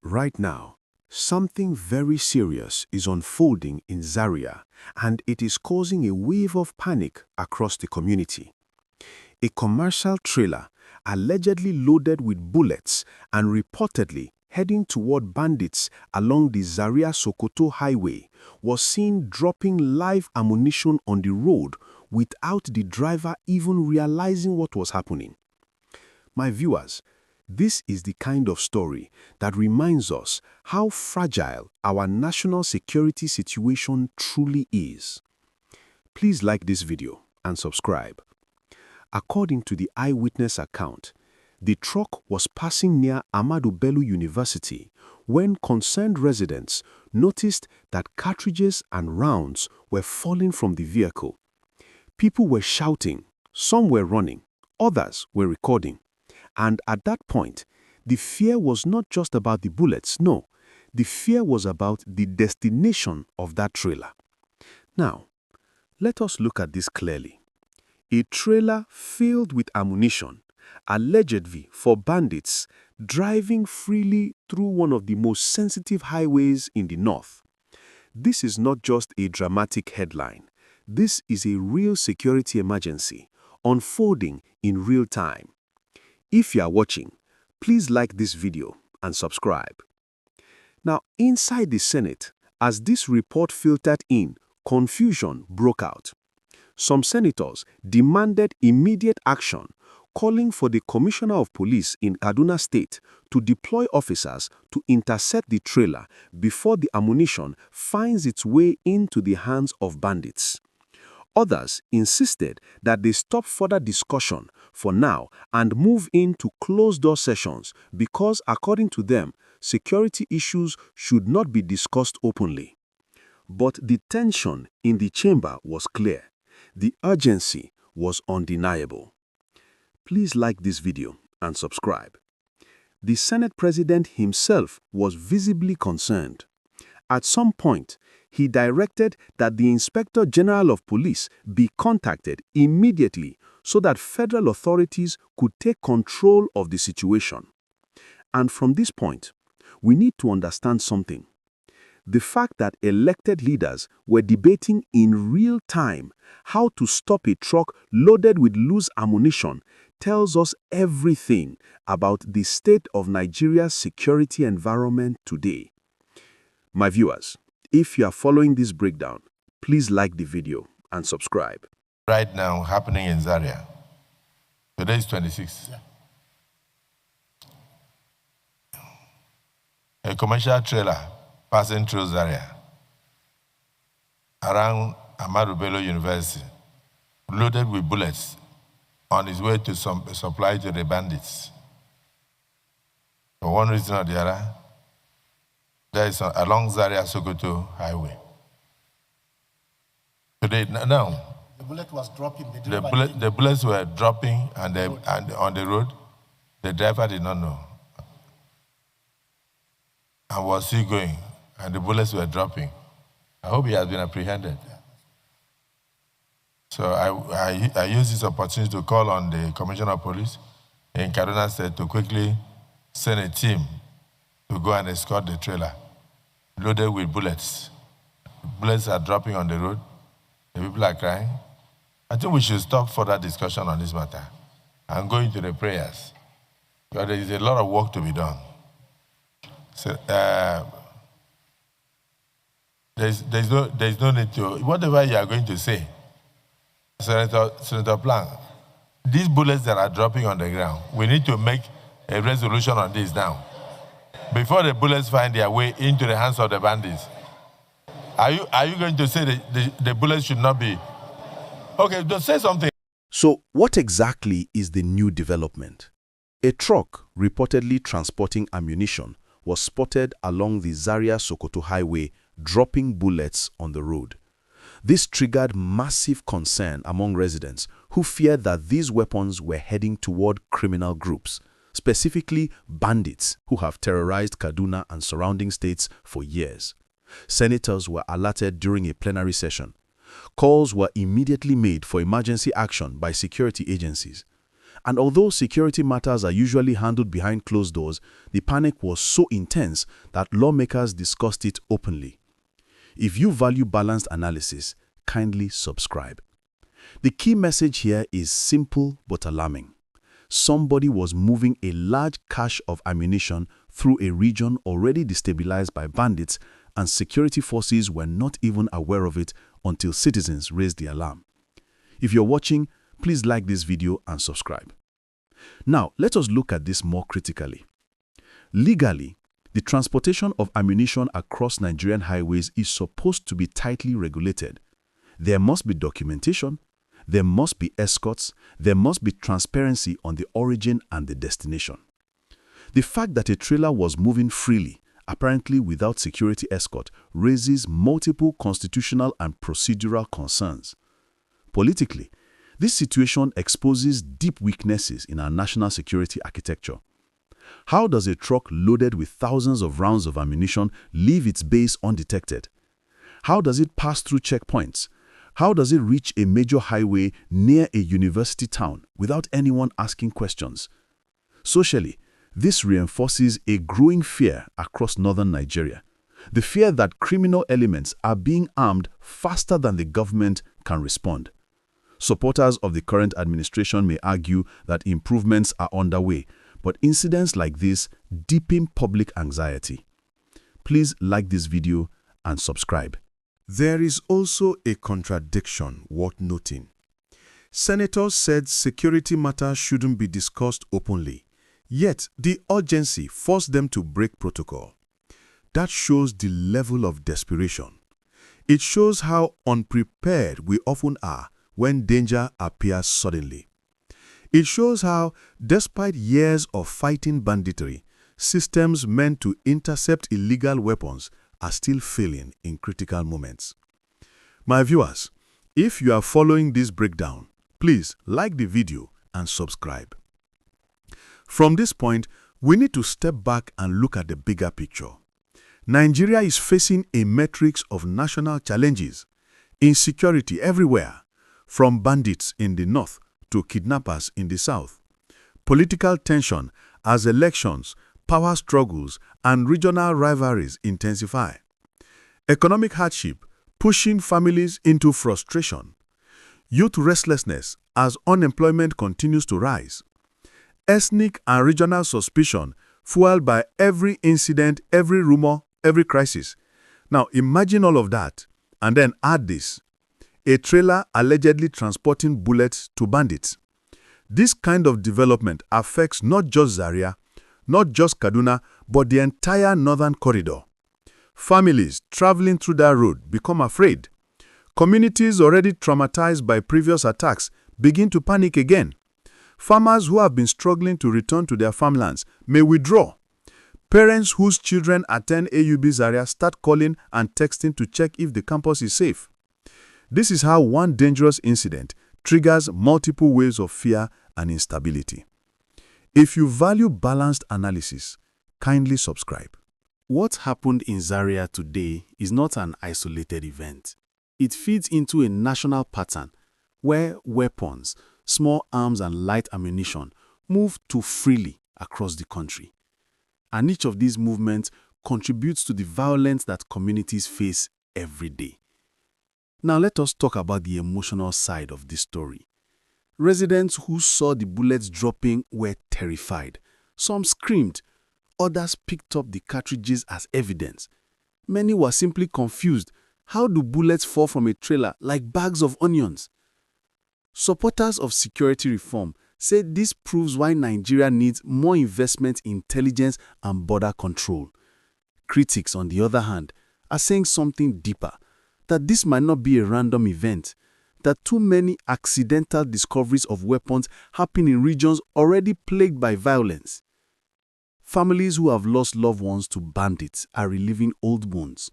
Right now, something very serious is unfolding in Zaria, and it is causing a wave of panic across the community. A commercial trailer, allegedly loaded with bullets and reportedly heading toward bandits along the Zaria-Sokoto highway, was seen dropping live ammunition on the road without the driver even realizing what was happening. My viewers, this is the kind of story that reminds us how fragile our national security situation truly is. Please like this video and subscribe. According to the eyewitness account, the truck was passing near Ahmadu Bello University when concerned residents noticed that cartridges and rounds were falling from the vehicle. People were shouting, some were running, others were recording. And at that point, the fear was not just about the bullets, no. The fear was about the destination of that trailer. Now, let us look at this clearly. A trailer filled with ammunition, allegedly for bandits, driving freely through one of the most sensitive highways in the north. This is not just a dramatic headline. This is a real security emergency, unfolding in real time. If you are watching, please like this video and subscribe. Now, inside the Senate, as this report filtered in, confusion broke out. Some senators demanded immediate action, calling for the Commissioner of Police in Kaduna State to deploy officers to intercept the trailer before the ammunition finds its way into the hands of bandits. Others insisted that they stop further discussion for now and move into closed-door sessions because, according to them, security issues should not be discussed openly. But the tension in the chamber was clear. The urgency was undeniable. Please like this video and subscribe. The Senate President himself was visibly concerned. At some point, he directed that the Inspector General of Police be contacted immediately so that federal authorities could take control of the situation. And from this point, we need to understand something. The fact that elected leaders were debating in real time how to stop a truck loaded with loose ammunition tells us everything about the state of Nigeria's security environment today. My viewers, if you are following this breakdown, please like the video and subscribe. Right now, happening in Zaria. Today is 26. Yeah. A commercial trailer passing through Zaria around Ahmadu Bello University, loaded with bullets, on its way to supply to the bandits. For one reason or the other, there is along Zaria-Sokoto highway. Today, now, the bullet was dropping. The bullets were dropping and on the road. The driver did not know. And was still going, and the bullets were dropping. I hope he has been apprehended. Yeah. So I use this opportunity to call on the Commissioner of Police in Kaduna State to quickly send a team to go and escort the trailer loaded with bullets. Bullets are dropping on the road. The people are crying. I think we should stop further discussion on this matter and go into the prayers, because there is a lot of work to be done. So, there's no need to, whatever you are going to say, Senator Plank, these bullets that are dropping on the ground, we need to make a resolution on this now, before the bullets find their way into the hands of the bandits. Are you going to say that the bullets should not be? Okay, just say something. So, what exactly is the new development? A truck reportedly transporting ammunition was spotted along the Zaria-Sokoto highway dropping bullets on the road. This triggered massive concern among residents who feared that these weapons were heading toward criminal groups, specifically bandits who have terrorized Kaduna and surrounding states for years. Senators were alerted during a plenary session. Calls were immediately made for emergency action by security agencies. And although security matters are usually handled behind closed doors, the panic was so intense that lawmakers discussed it openly. If you value balanced analysis, kindly subscribe. The key message here is simple but alarming. Somebody was moving a large cache of ammunition through a region already destabilized by bandits, and security forces were not even aware of it until citizens raised the alarm. If you're watching, please like this video and subscribe. Now, let us look at this more critically. Legally, the transportation of ammunition across Nigerian highways is supposed to be tightly regulated. There must be documentation, there must be escorts, there must be transparency on the origin and the destination. The fact that a trailer was moving freely, apparently without security escort, raises multiple constitutional and procedural concerns. Politically, this situation exposes deep weaknesses in our national security architecture. How does a truck loaded with thousands of rounds of ammunition leave its base undetected? How does it pass through checkpoints? How does it reach a major highway near a university town without anyone asking questions? Socially, this reinforces a growing fear across northern Nigeria. The fear that criminal elements are being armed faster than the government can respond. Supporters of the current administration may argue that improvements are underway, but incidents like this deepen public anxiety. Please like this video and subscribe. There is also a contradiction worth noting. Senators said security matters shouldn't be discussed openly, yet the urgency forced them to break protocol. That shows the level of desperation. It shows how unprepared we often are when danger appears suddenly. It shows how, despite years of fighting banditry, systems meant to intercept illegal weapons are still failing in critical moments. My viewers, if you are following this breakdown, please like the video and subscribe. From this point, we need to step back and look at the bigger picture. Nigeria is facing a matrix of national challenges, insecurity everywhere, from bandits in the north to kidnappers in the south. Political tension as elections, power struggles, and regional rivalries intensify. Economic hardship pushing families into frustration. Youth restlessness as unemployment continues to rise. Ethnic and regional suspicion fueled by every incident, every rumor, every crisis. Now imagine all of that and then add this: a trailer allegedly transporting bullets to bandits. This kind of development affects not just Zaria, not just Kaduna, but the entire northern corridor. Families traveling through that road become afraid. Communities already traumatized by previous attacks begin to panic again. Farmers who have been struggling to return to their farmlands may withdraw. Parents whose children attend ABU Zaria start calling and texting to check if the campus is safe. This is how one dangerous incident triggers multiple waves of fear and instability. If you value balanced analysis, kindly subscribe. What happened in Zaria today is not an isolated event. It feeds into a national pattern where weapons, small arms and light ammunition move too freely across the country. And each of these movements contributes to the violence that communities face every day. Now let us talk about the emotional side of this story. Residents who saw the bullets dropping were terrified. Some screamed. Others picked up the cartridges as evidence. Many were simply confused. How do bullets fall from a trailer like bags of onions? Supporters of security reform say this proves why Nigeria needs more investment in intelligence and border control. Critics, on the other hand, are saying something deeper, that this might not be a random event, that too many accidental discoveries of weapons happen in regions already plagued by violence. Families who have lost loved ones to bandits are reliving old wounds.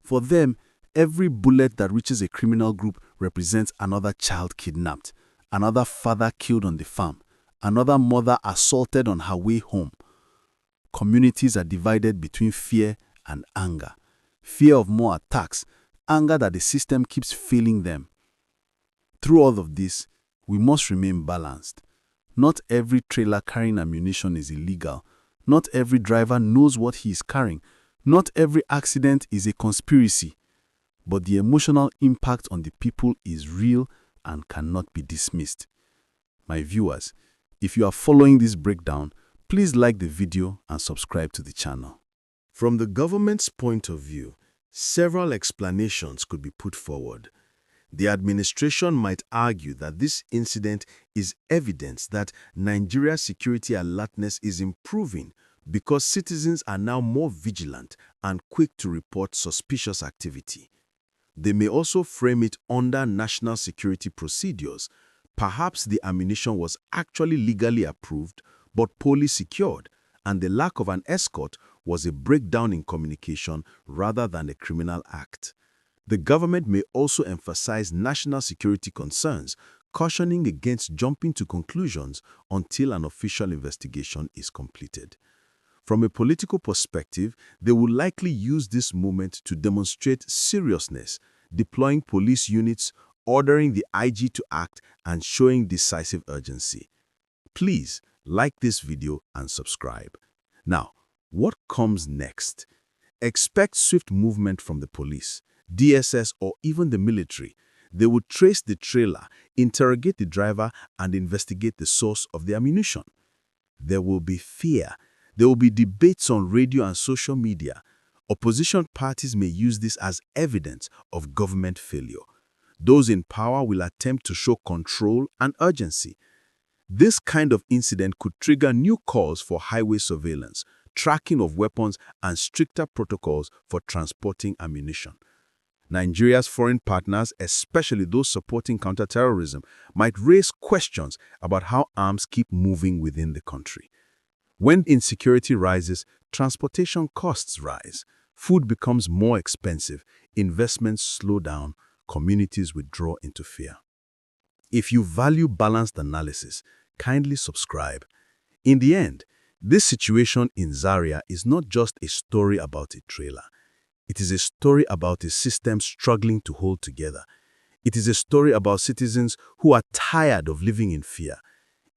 For them, every bullet that reaches a criminal group represents another child kidnapped, another father killed on the farm, another mother assaulted on her way home. Communities are divided between fear and anger. Fear of more attacks, anger that the system keeps failing them. Through all of this, we must remain balanced. Not every trailer carrying ammunition is illegal. Not every driver knows what he is carrying. Not every accident is a conspiracy. But the emotional impact on the people is real and cannot be dismissed. My viewers, if you are following this breakdown, please like the video and subscribe to the channel. From the government's point of view, several explanations could be put forward. The administration might argue that this incident is evidence that Nigeria's security alertness is improving because citizens are now more vigilant and quick to report suspicious activity. They may also frame it under national security procedures. Perhaps the ammunition was actually legally approved but poorly secured, and the lack of an escort was a breakdown in communication rather than a criminal act. The government may also emphasize national security concerns, cautioning against jumping to conclusions until an official investigation is completed. From a political perspective, they will likely use this moment to demonstrate seriousness, deploying police units, ordering the IG to act, and showing decisive urgency. Please like this video and subscribe. Now, what comes next? Expect swift movement from the police, DSS, or even the military. They would trace the trailer, interrogate the driver, and investigate the source of the ammunition. There will be fear. There will be debates on radio and social media. Opposition parties may use this as evidence of government failure. Those in power will attempt to show control and urgency. This kind of incident could trigger new calls for highway surveillance, tracking of weapons, and stricter protocols for transporting ammunition. Nigeria's foreign partners, especially those supporting counterterrorism, might raise questions about how arms keep moving within the country. When insecurity rises, transportation costs rise, food becomes more expensive, investments slow down, communities withdraw into fear. If you value balanced analysis, kindly subscribe. In the end, this situation in Zaria is not just a story about a trailer. It is a story about a system struggling to hold together. It is a story about citizens who are tired of living in fear.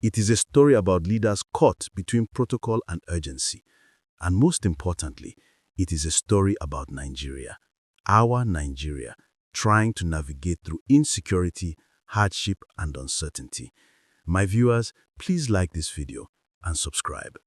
It is a story about leaders caught between protocol and urgency. And most importantly, it is a story about Nigeria, our Nigeria, trying to navigate through insecurity, hardship, and uncertainty. My viewers, please like this video and subscribe.